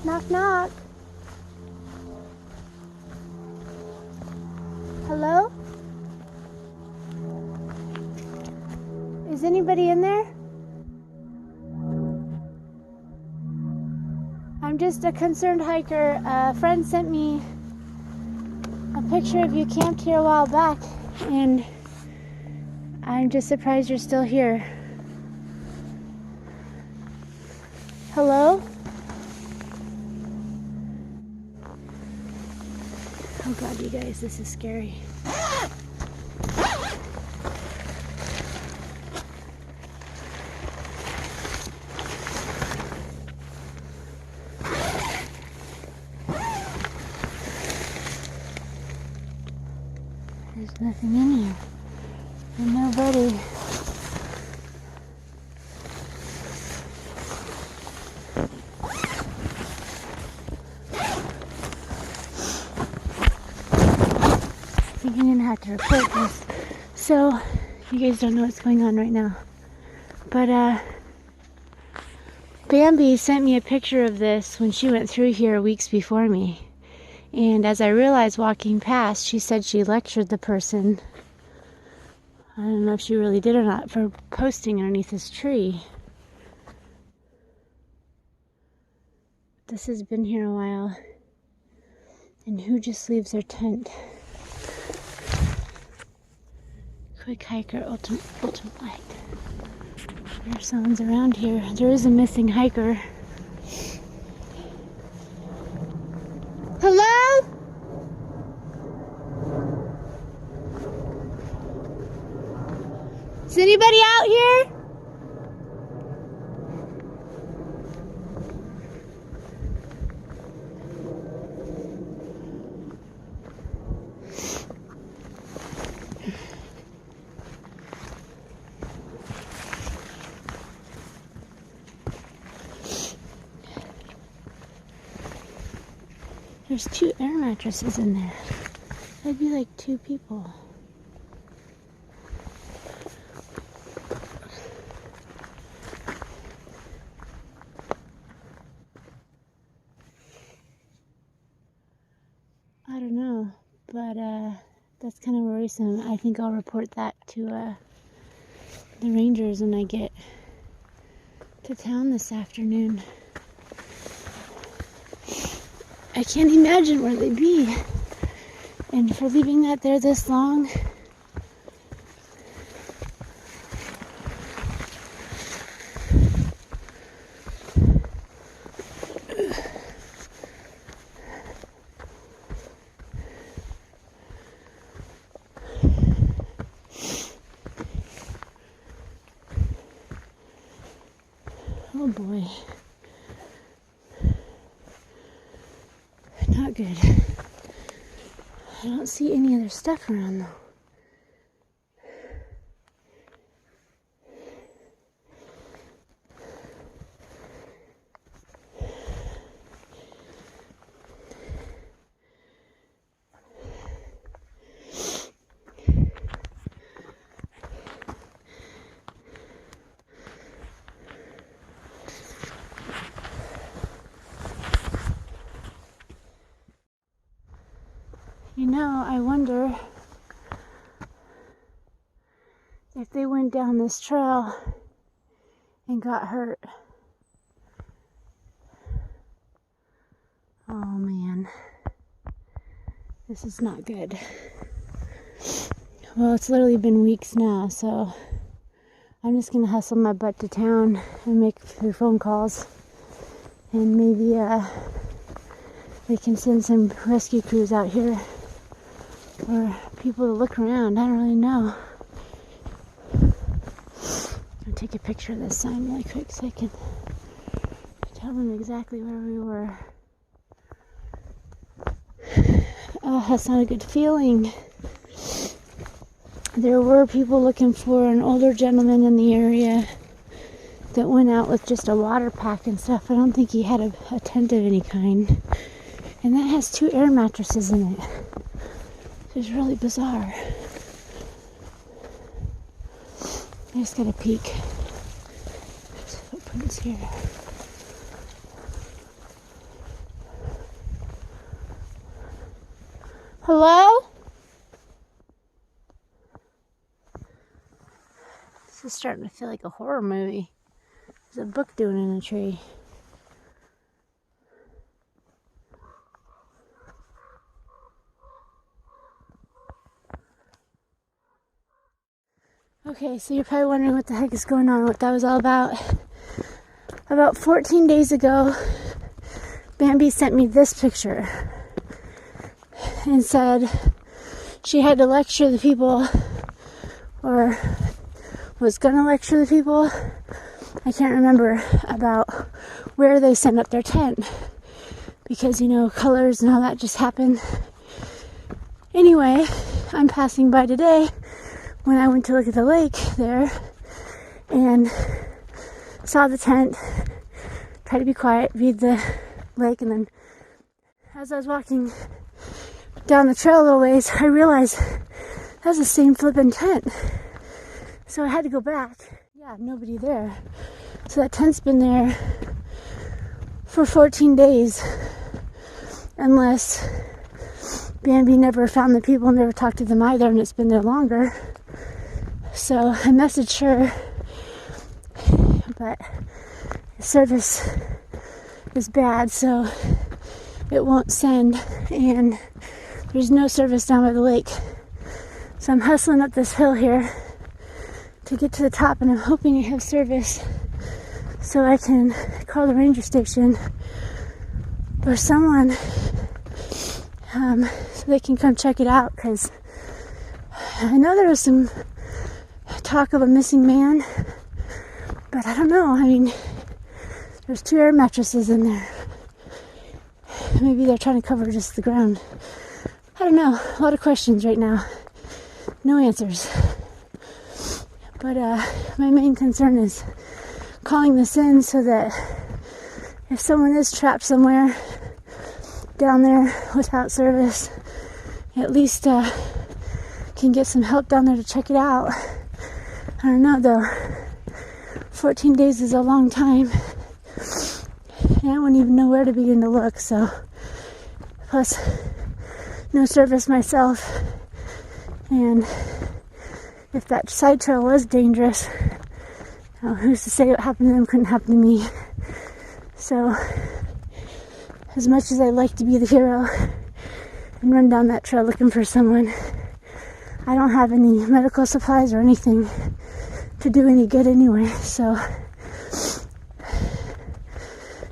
Knock, knock. Hello? Is anybody in there? I'm just a concerned hiker. A friend sent me a picture of you camped here a while back, and I'm just surprised you're still here. Hello? Oh God, you guys, this is scary. There's nothing in here. And nobody. I think I'm gonna have to report this. So, you guys don't know what's going on right now. But, Bambi sent me a picture of this when she went through here weeks before me. And as I realized walking past, she said she lectured the person. I don't know if she really did or not, for posting underneath this tree. This has been here a while. And who just leaves their tent? Quick hiker, ultimate light. There's someone's around here. There is a missing hiker. Hello? Is anybody out here? There's 2 air mattresses in there. That'd be like 2 people. I don't know, but that's kind of worrisome. I think I'll report that to the rangers when I get to town this afternoon. I can't imagine where they'd be. And for leaving that there this long. Oh boy. Not good. I don't see any other stuff around though. You know, I wonder if they went down this trail and got hurt. Oh man, this is not good. Well, it's literally been weeks now, so I'm just gonna hustle my butt to town and make a few phone calls, and maybe they can send some rescue crews out here or people to look around. I don't really know. I'll take a picture of this sign really quick so I can tell them exactly where we were. Oh, that's not a good feeling. There were people looking for an older gentleman in the area that went out with just a water pack and stuff. I don't think he had a tent of any kind. And that has 2 air mattresses in it. It's really bizarre. I just gotta peek. There's footprints here. Hello? This is starting to feel like a horror movie. There's a book doing in a tree. Okay, so you're probably wondering what the heck is going on, what that was all about. About 14 days ago, Bambi sent me this picture and said she had to lecture the people, or was gonna lecture the people, I can't remember, about where they send up their tent, because you know, colors and all that just happened. Anyway, I'm passing by today when I went to look at the lake there and saw the tent, tried to be quiet, read the lake, and then as I was walking down the trail a little ways, I realized that's the same flippin' tent. So I had to go back. Yeah, nobody there. So that tent's been there for 14 days, unless Bambi never found the people, never talked to them either, and it's been there longer. So I messaged her, but the service is bad, so it won't send, and there's no service down by the lake. So I'm hustling up this hill here to get to the top, and I'm hoping I have service so I can call the ranger station or someone so they can come check it out, because I know there was some talk of a missing man, but I don't know. I mean, there's 2 air mattresses in there. Maybe they're trying to cover just the ground. I don't know. A lot of questions right now. No answers. But my main concern is calling this in so that if someone is trapped somewhere down there without service, at least can get some help down there to check it out. I don't know though. 14 days is a long time. And I wouldn't even know where to begin to look, so. Plus, no service myself. And if that side trail was dangerous, who's to say what happened to them couldn't happen to me. So, as much as I'd like to be the hero and run down that trail looking for someone, I don't have any medical supplies or anything to do any good anyway. So,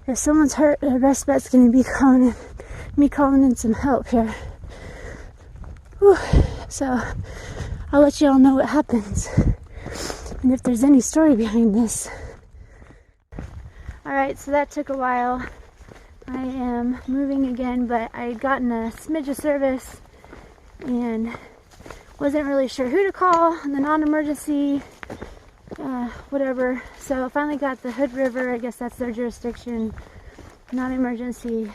if someone's hurt, the best bet's going to be calling in some help here. Whew. So, I'll let you all know what happens and if there's any story behind this. Alright, so that took a while. I am moving again, but I had gotten a smidge of service and wasn't really sure who to call in the non-emergency, whatever. So I finally got the Hood River, I guess that's their jurisdiction, non-emergency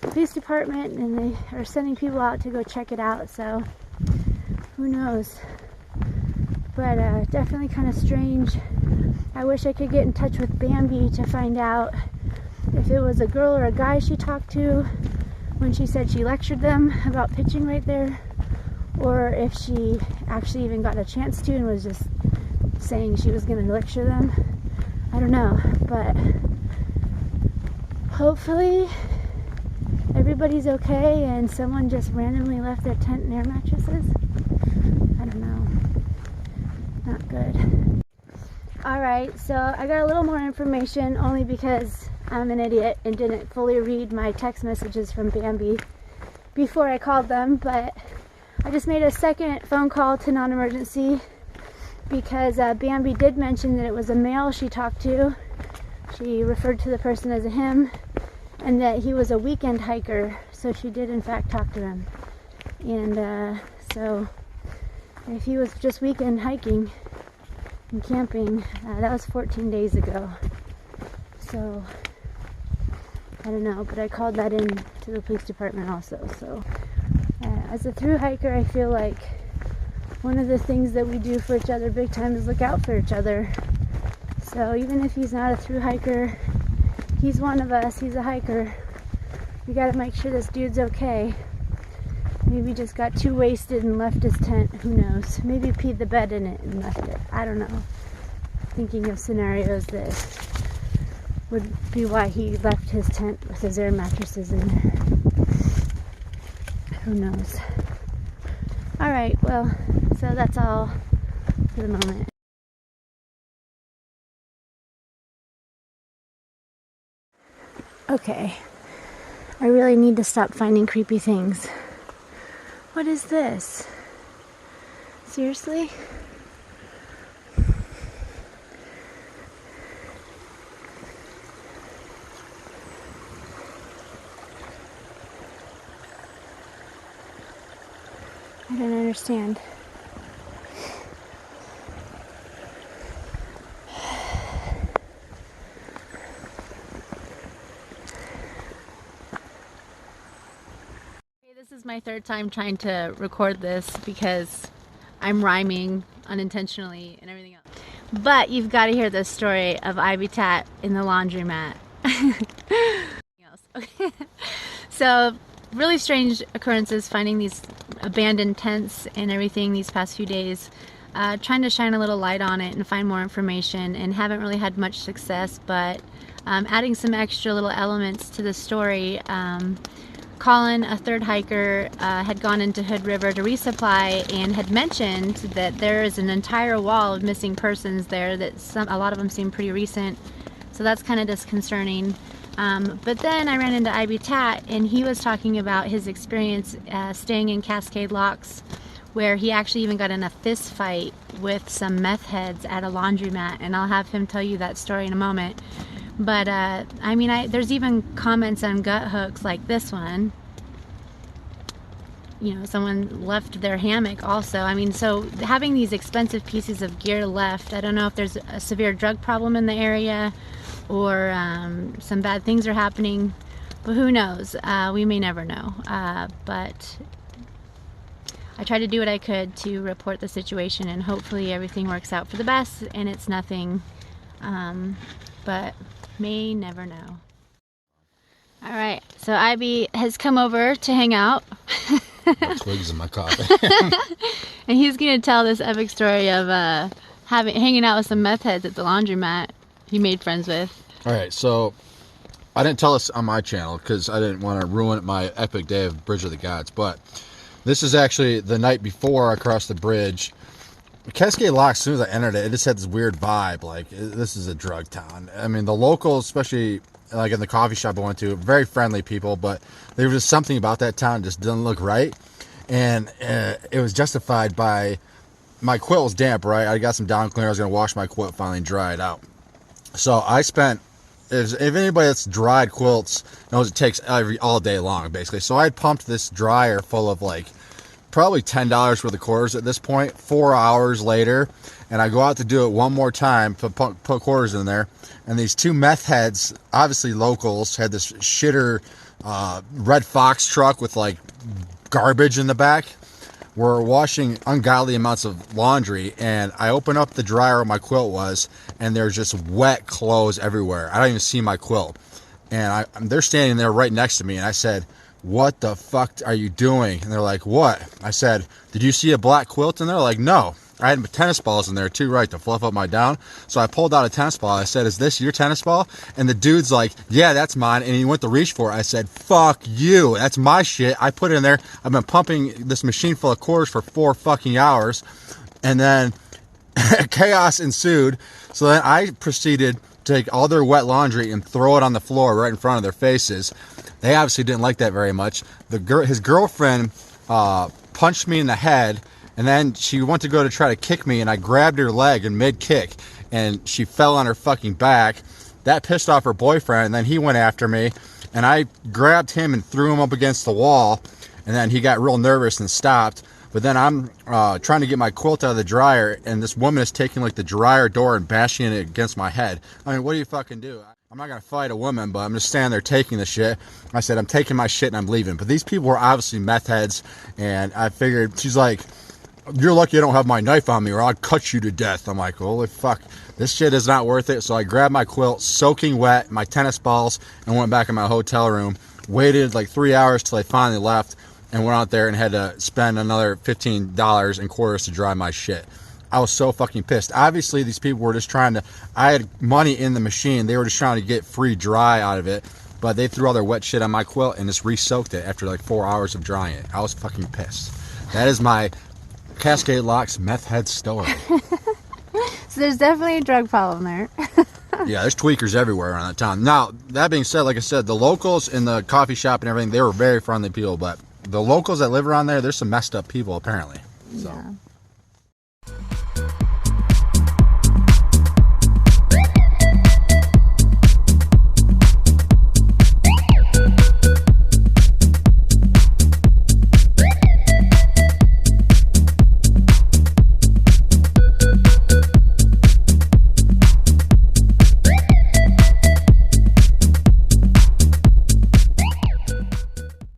police department, and they are sending people out to go check it out, so who knows. But definitely kind of strange. I wish I could get in touch with Bambi to find out if it was a girl or a guy she talked to when she said she lectured them about pitching right there, or if she actually even got a chance to and was just saying she was going to lecture them. I don't know, but hopefully everybody's okay and someone just randomly left their tent and air mattresses. I don't know. Not good. Alright, so I got a little more information only because I'm an idiot and didn't fully read my text messages from Bambi before I called them, but I just made a second phone call to non-emergency because Bambi did mention that it was a male she talked to. She referred to the person as a him, and that he was a weekend hiker, so she did in fact talk to him. And so if he was just weekend hiking and camping, that was 14 days ago. So I don't know, but I called that in to the police department also. So as a thru-hiker, I feel like one of the things that we do for each other big time is look out for each other. So even if he's not a thru-hiker, he's one of us, he's a hiker. We gotta make sure this dude's okay. Maybe just got too wasted and left his tent. Who knows? Maybe peed the bed in it and left it. I don't know. Thinking of scenarios that would be why he left his tent with his air mattresses in there. Who knows? Alright, well, so that's all for the moment. Okay, I really need to stop finding creepy things. What is this? Seriously? I don't understand. This is my third time trying to record this because I'm rhyming unintentionally and everything else. But you've got to hear the story of IBTAT in the laundromat. Okay. So, really strange occurrences, finding these abandoned tents and everything these past few days. Trying to shine a little light on it and find more information, and haven't really had much success, but adding some extra little elements to the story. Colin, a Thru-hiker, had gone into Hood River to resupply and had mentioned that there is an entire wall of missing persons there, that a lot of them seem pretty recent, so that's kind of disconcerting. But then I ran into IBTAT, and he was talking about his experience staying in Cascade Locks, where he actually even got in a fist fight with some meth heads at a laundromat, and I'll have him tell you that story in a moment. But I mean, there's even comments on gut hooks like this one. You know, someone left their hammock also. I mean, so having these expensive pieces of gear left, I don't know if there's a severe drug problem in the area, or some bad things are happening, but who knows? We may never know. But I tried to do what I could to report the situation, and hopefully everything works out for the best and it's nothing, but may never know. All right, so Ivy has come over to hang out. Twigs in my coffee. And he's going to tell this epic story of hanging out with some meth heads at the laundromat he made friends with. All right, so I didn't tell this on my channel because I didn't want to ruin my epic day of Bridge of the Gods, but this is actually the night before I crossed the bridge. Cascade Locks, as soon as I entered it, it just had this weird vibe, like this is a drug town. I mean, the locals, especially like in the coffee shop I went to, very friendly people, but there was just something about that town just didn't look right. And it was justified by my quilt was damp, right? I got some down cleaner. I was going to wash my quilt, finally and dry it out. So I spent, if anybody that's dried quilts knows, it takes all day long, basically. So I had pumped this dryer full of like probably $10 worth of quarters at this point. 4 hours later, and I go out to do it one more time, put quarters in there, and these two meth heads, obviously locals, had this shitter Red Fox truck with like garbage in the back. We're washing ungodly amounts of laundry, and I open up the dryer where my quilt was, and there's just wet clothes everywhere. I don't even see my quilt. And they're standing there right next to me, and I said, "What the fuck are you doing?" And they're like, "What?" I said, "Did you see a black quilt?" And they're like, "No." I had tennis balls in there too, right, to fluff up my down. So I pulled out a tennis ball. I said, "Is this your tennis ball?" And the dude's like, "Yeah, that's mine." And he went to reach for it. I said, "Fuck you. That's my shit. I put it in there. I've been pumping this machine full of quarters for 4 fucking hours." And then chaos ensued. So then I proceeded to take all their wet laundry and throw it on the floor right in front of their faces. They obviously didn't like that very much. His girlfriend punched me in the head. And then she went to go to try to kick me, and I grabbed her leg in mid-kick, and she fell on her fucking back. That pissed off her boyfriend, and then he went after me, and I grabbed him and threw him up against the wall, and then he got real nervous and stopped. But then I'm trying to get my quilt out of the dryer, and this woman is taking like the dryer door and bashing it against my head. I mean, what do you fucking do? I'm not going to fight a woman, but I'm just standing there taking the shit. I said, "I'm taking my shit and I'm leaving." But these people were obviously meth heads, and I figured, she's like, "You're lucky I don't have my knife on me or I'd cut you to death." I'm like, holy fuck, this shit is not worth it. So I grabbed my quilt, soaking wet, my tennis balls, and went back in my hotel room. Waited like 3 hours till they finally left. and went out there and had to spend another $15 and quarters to dry my shit. I was so fucking pissed. Obviously, these people were just trying to... I had money in the machine. They were just trying to get free dry out of it. But they threw all their wet shit on my quilt and just re-soaked it after like 4 hours of drying it. I was fucking pissed. That is my Cascade Locks meth head story. So there's definitely a drug problem there. Yeah, there's tweakers everywhere around the town. Now, that being said, like I said, the locals in the coffee shop and everything, they were very friendly people. But the locals that live around there, there's some messed up people, apparently. So. Yeah.